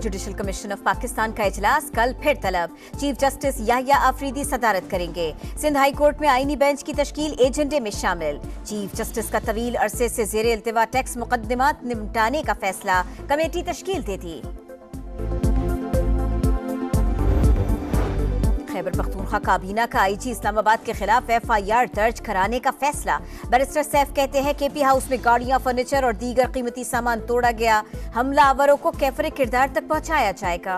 Judicial commission of Pakistan का इजलास कल फिर तलब। चीफ जस्टिस याहिया आफरीदी सदारत करेंगे। सिंध हाई कोर्ट में आईनी बेंच की तश्कील एजेंडे में शामिल। चीफ जस्टिस का तवील अरसे से जेर इल्तिवा टैक्स मुकदमात निपटाने का फैसला, कमेटी तश्कील दे दी। खैबर पख्तूनख्वा काबीना का आईजी इस्लामाबाद के खिलाफ FIR दर्ज कराने का फैसला। बैरिस्टर सैफ कहते हैं KP हाउस में गाड़ियां, फर्नीचर और दीगर कीमती सामान तोड़ा गया। हमलावरों को कैफरे किरदार तक पहुंचाया जाएगा।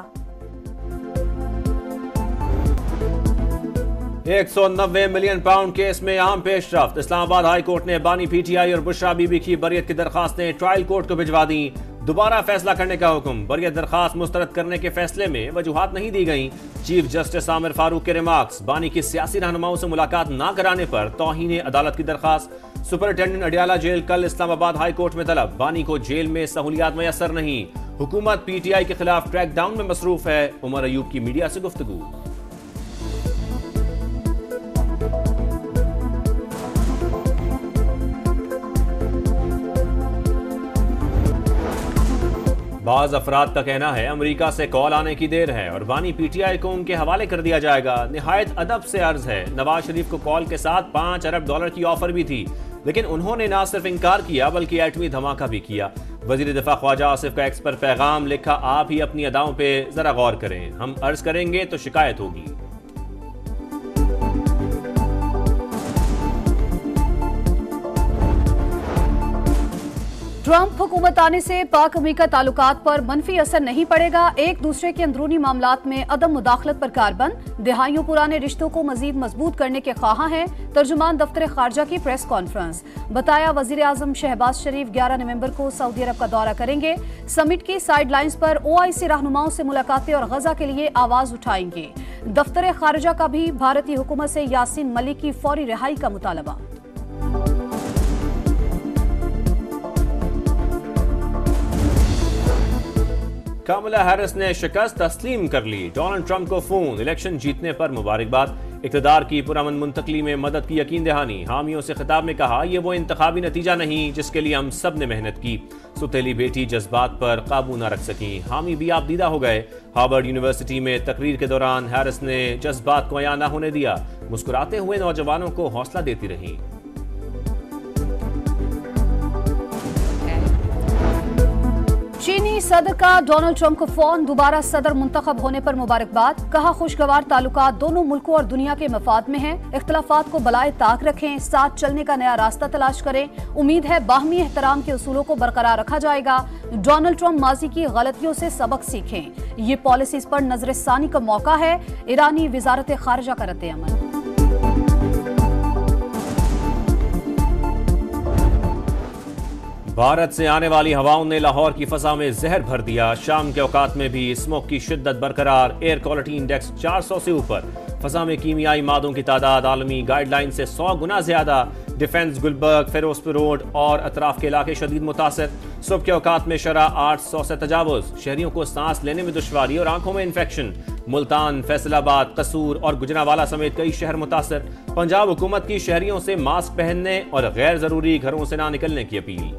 190 मिलियन पाउंड केस में अहम पेशरफ्त। इस्लामाबाद हाई कोर्ट ने बानी PTI और बुशरा बीबी की बरियत की दरखास्तें ट्रायल कोर्ट को भिजवा दी। दोबारा फैसला करने का हुक्म। बरियत दरखास्त मुस्तरद करने के फैसले में वजूहात नहीं दी गई। चीफ जस्टिस आमिर फारूक के रिमार्क्स। बानी की सियासी रहनुमाओं से मुलाकात न कराने पर तौहीन अदालत की दरखास्त। सुपरिटेंडेंट अडियाला जेल कल इस्लामाबाद हाई कोर्ट में तलब। बानी को जेल में सहूलियात मैसर नहीं। हुकूमत PTI के खिलाफ ट्रैक डाउन में मसरूफ है। उमर अयूब की मीडिया से गुफ्तगू। बाज अफराद का कहना है अमेरिका से कॉल आने की देर है और बानी PTI को उनके हवाले कर दिया जाएगा। निहायत अदब से अर्ज है, नवाज शरीफ को कॉल के साथ $5 अरब की ऑफर भी थी, लेकिन उन्होंने न सिर्फ इनकार किया बल्कि एटमी धमाका भी किया। वजीर दिफा ख्वाजा आसिफ का एक्स पर पैगाम लिखा, आप ही अपनी अदाओं पे जरा गौर करें, हम अर्ज करेंगे तो शिकायत होगी। ट्रंप हुकूमत आने से पाक अमेरिका ताल्लुकात पर मनफी असर नहीं पड़ेगा। एक दूसरे के अंदरूनी मामलात में अदम मुदाखलत पर कारबंद। दिहाइयों पुराने रिश्तों को मजीद मजबूत करने के ख्वाहां हैं। तर्जुमान दफ्तर खारजा की प्रेस कॉन्फ्रेंस। बताया वजीर आजम शहबाज शरीफ 11 नवंबर को सऊदी अरब का दौरा करेंगे। समिट की साइड लाइन्स पर OIC रहनुमाओं से मुलाकातें और गजा के लिए आवाज उठाएंगे। दफ्तर खारजा का भी भारतीय हुकूमत से यासीन मलिक की फौरी रिहाई का मुतालबा। कमला हैरिस ने शिकस्त तस्लीम कर ली। डोनाल्ड ट्रंप को फोन। इलेक्शन जीतने पर मुबारकबाद। इक़्तिदार की पुरअमन मुंतकली में मदद की यकीन दहानी। हामियों से खिताब में कहा, यह वो इंतखाबी नतीजा नहीं जिसके लिए हम सब ने मेहनत की। सुतेली बेटी जज्बात पर काबू न रख सकी। हामी भी आपदीदा हो गए। हार्वर्ड यूनिवर्सिटी में तकरीर के दौरान हैरिस ने जज्बात को अया न होने दिया। मुस्कुराते हुए नौजवानों को हौसला देती रही। चीनी सदर का डोनाल्ड ट्रंप को फोन। दोबारा सदर मुंतखब होने पर मुबारकबाद। कहा, खुशगवार ताल्लुकात दोनों मुल्कों और दुनिया के मफाद में हैं। इख्तलाफात को बलाए ताक रखें, साथ चलने का नया रास्ता तलाश करें। उम्मीद है बाहमी एहतराम के उसूलों को बरकरार रखा जाएगा। डोनाल्ड ट्रंप माजी की गलतियों से सबक सीखें। ये पॉलिसीज पर नजरसानी का मौका है। ईरानी वजारत खारजा का रद्द-ए-अमल। भारत से आने वाली हवाओं ने लाहौर की फजा में जहर भर दिया। शाम के औकात में भी स्मोक की शिद्दत बरकरार। एयर क्वालिटी इंडेक्स 400 से ऊपर। फजा में कीमियाई मादों की तादाद आलमी गाइडलाइन से 100 गुना ज्यादा। डिफेंस, गुलबर्ग, फिरोजपुर रोड और अतराफ के इलाके शदीद मुतासर। सुबह के औकात में शरह 800 से तजावुज। शहरियों को सांस लेने में दुश्वारी और आंखों में इन्फेक्शन। मुल्तान, फैसलाबाद, कसूर और गुजरांवाला समेत कई शहर मुतासर। पंजाब हुकूमत की शहरियों से मास्क पहनने और गैर जरूरी घरों से ना निकलने की अपील।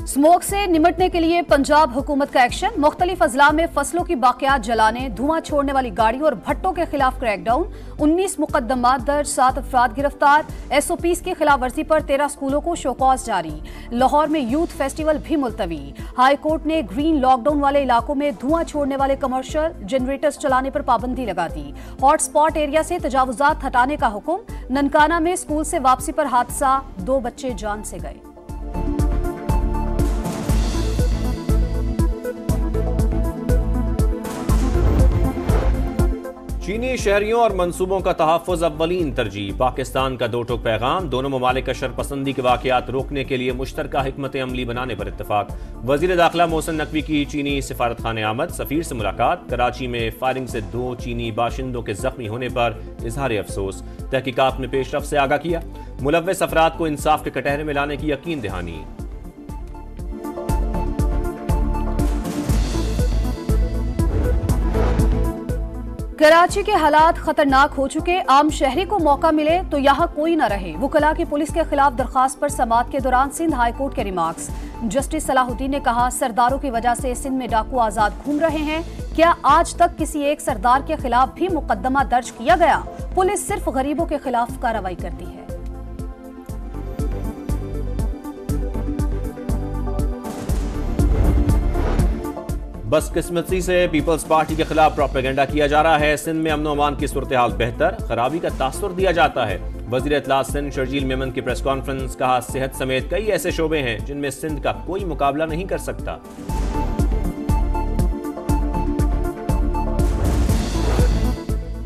स्मोक से निमटने के लिए पंजाब हुकूमत का एक्शन। मुख्तलिफ अजला में फसलों की बाकियात जलाने, धुआं छोड़ने वाली गाड़ियों और भट्टों के खिलाफ क्रैकडाउन। 19 मुकदमात दर्ज, 7 अफराद गिरफ्तार। SOPs की खिलाफ वर्जी पर 13 स्कूलों को शोकॉज जारी। लाहौर में यूथ फेस्टिवल भी मुलतवी। हाई कोर्ट ने ग्रीन लॉकडाउन वाले इलाकों में धुआं छोड़ने वाले कमर्शियल जनरेटर्स चलाने पर पाबंदी लगा दी। हॉटस्पॉट एरिया से तजावुजात हटाने का हुक्म। ननकाना में स्कूल से वापसी पर हादसा, 2 बच्चे जान से गए। चीनी शहरियों और मंसूबों का तहफ़्फ़ुज़ अव्वलीन तरजीह। पाकिस्तान का दो टोक पैगाम। दोनों ममालिक का शरपसंदी के वाक़यात रोकने के लिए मुश्तरका हिकमत अमली बनाने पर इत्तफाक। वज़ीर दाखिला मोहसिन नकवी की चीनी सिफारत खाने आमद। सफ़ीर से मुलाकात। कराची में फायरिंग से 2 चीनी बाशिंदों के जख्मी होने पर इजहार अफसोस। तहकीकात में पेशरफ से आगाह किया। मुलव्वस अफराद को इंसाफ के कटहरे में लाने की यकीन दहानी। कराची के हालात खतरनाक हो चुके, आम शहरी को मौका मिले तो यहाँ कोई न रहे। वुकला की पुलिस के खिलाफ दरखास्त पर समाअत के दौरान सिंध हाई कोर्ट के रिमार्क्स। जस्टिस सलाहुद्दीन ने कहा, सरदारों की वजह से सिंध में डाकू आजाद घूम रहे हैं। क्या आज तक किसी एक सरदार के खिलाफ भी मुकदमा दर्ज किया गया? पुलिस सिर्फ गरीबों के खिलाफ कार्रवाई करती है। बदकिस्मती से पीपल्स पार्टी के खिलाफ प्रोपेगेंडा किया जा रहा है। सिंध में अमन अमान की सूरत हाल बेहतर, खराबी का तासुर दिया जाता है। वजीर इत्तलात सिंध शर्जील मेमन की प्रेस कॉन्फ्रेंस। कहा, सेहत समेत कई ऐसे शोबे हैं जिनमें सिंध का कोई मुकाबला नहीं कर सकता।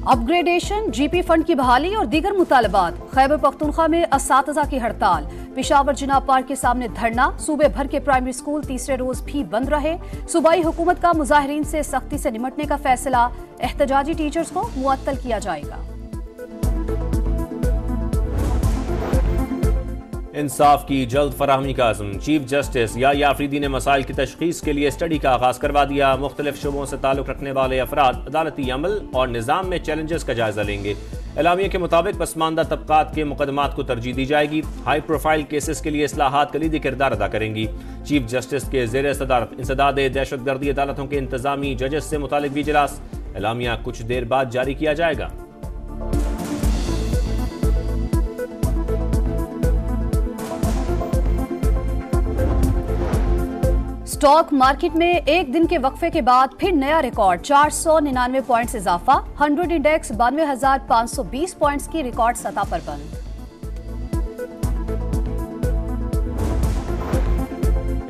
अपग्रेडेशन, जीपी फंड की बहाली और दीगर मुतालबात। खैबर पख्तूनख्वा में असातिज़ा की हड़ताल। पेशावर जिना पार्क के सामने धरना। सूबे भर के प्राइमरी स्कूल तीसरे रोज भी बंद रहे। सूबाई हुकूमत का मुजाहिरीन से सख्ती से निपटने का फैसला। एहतजाजी टीचर्स को मुअत्तल किया जाएगा। इंसाफ की जल्द फराहमी का अज़्म। चीफ जस्टिस याह्या अफरीदी ने मसाइल की तशखीस के लिए स्टडी का आगाज करवा दिया। मुख्तलिफ शुबों से ताल्लुक रखने वाले अफराद अदालती अमल और निज़ाम में चैलेंजेस का जायजा लेंगे। एलामिया के मुताबिक पसमानदा तबकात के मुकदमात को तरजीह दी जाएगी। हाई प्रोफाइल केसेस के लिए इस्लाहात कलीदी किरदार अदा करेंगी। चीफ जस्टिस के ज़ेर सदारत इंसदाद दहशतगर्दी अदालतों के इंतजामी जजेस से मुतालिक भी इजलास। एलामिया कुछ देर बाद जारी किया जाएगा। स्टॉक मार्केट में एक दिन के वक्फे के बाद फिर नया रिकॉर्ड। 499 पॉइंट्स इजाफा। 100 इंडेक्स 92,520 पॉइंट्स की रिकॉर्ड सतह पर बंद।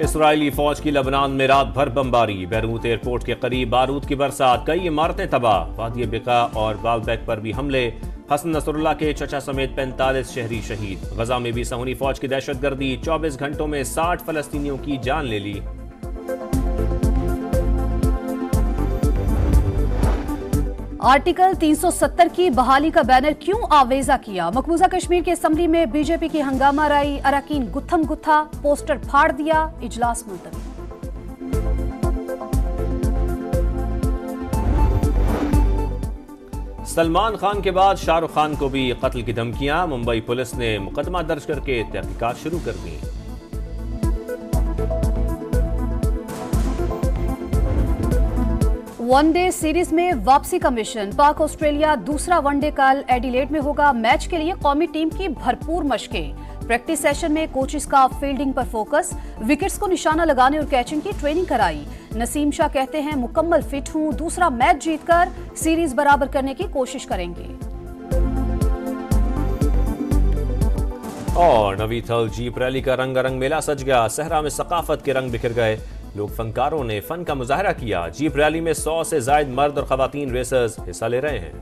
इसराइली फौज की लेबनान में रात भर बमबारी। बैरूत एयरपोर्ट के करीब बारूद की बरसात, कई इमारतें तबाह। वादी बिका और बालबेक पर भी हमले। हसन नसरुल्लाह के चचा समेत 45 शहरी शहीद। गजा में भी सहूनी फौज की दहशतगर्दी। 24 घंटों में 60 फलस्तीनियों की जान ले ली। आर्टिकल 370 की बहाली का बैनर क्यों आवेजा किया? मकबूजा कश्मीर की असम्बली में बीजेपी की हंगामा राई। अरकान गुत्थम गुत्था, पोस्टर फाड़ दिया। इजलास मुलतवी। सलमान खान के बाद शाहरुख खान को भी कत्ल की धमकियां। मुंबई पुलिस ने मुकदमा दर्ज करके तहकीकात शुरू कर दी। वनडे सीरीज में वापसी का मिशन। पाक ऑस्ट्रेलिया दूसरा वनडे कल एडिलेड में होगा। मैच के लिए कौमी टीम की भरपूर मशकें। प्रैक्टिस सेशन में कोचेस का फील्डिंग पर फोकस। विकेट्स को निशाना लगाने और कैचिंग की ट्रेनिंग कराई। नसीम शाह कहते हैं, मुकम्मल फिट हूं, दूसरा मैच जीतकर सीरीज बराबर करने की कोशिश करेंगे। और नवीथल जीप रैली का रंगारंग मेला सज गया। सहरा में सकाफत के रंग बिखर गए। लोक फनकारों ने फन का मुजाहरा किया। जीप रैली में 100 से ज्यादा मर्द और खवातीन रेसर्स हिस्सा ले रहे हैं।